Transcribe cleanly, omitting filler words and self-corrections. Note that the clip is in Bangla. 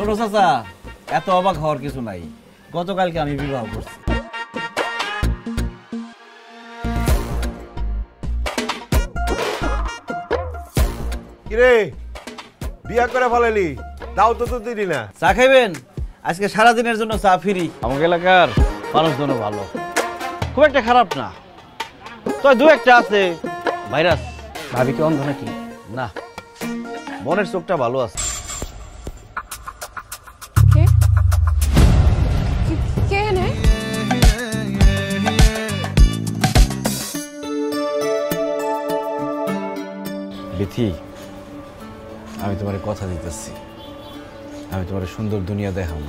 ছোট চাচা, এত অবাক হওয়ার কিছু নাই। গতকালকে আমি বিবাহ করছি। কিরে বিয়া করে ফেলালি, দাও তো দিলি না। চা খাইবেন? আজকে সারাদিনের জন্য চা ফ্রি। আমাকে এলাকার মানুষজন ভালো, খুব একটা খারাপ না, তো দু একটা আছে ভাইরাস। ভাবি কি অন্ধ নাকি? না, মনের চোখটা ভালো আছে। বিথি, আমি তোমার কথা দিতেছি, আমি তোমার সুন্দর দুনিয়া দেখাবো।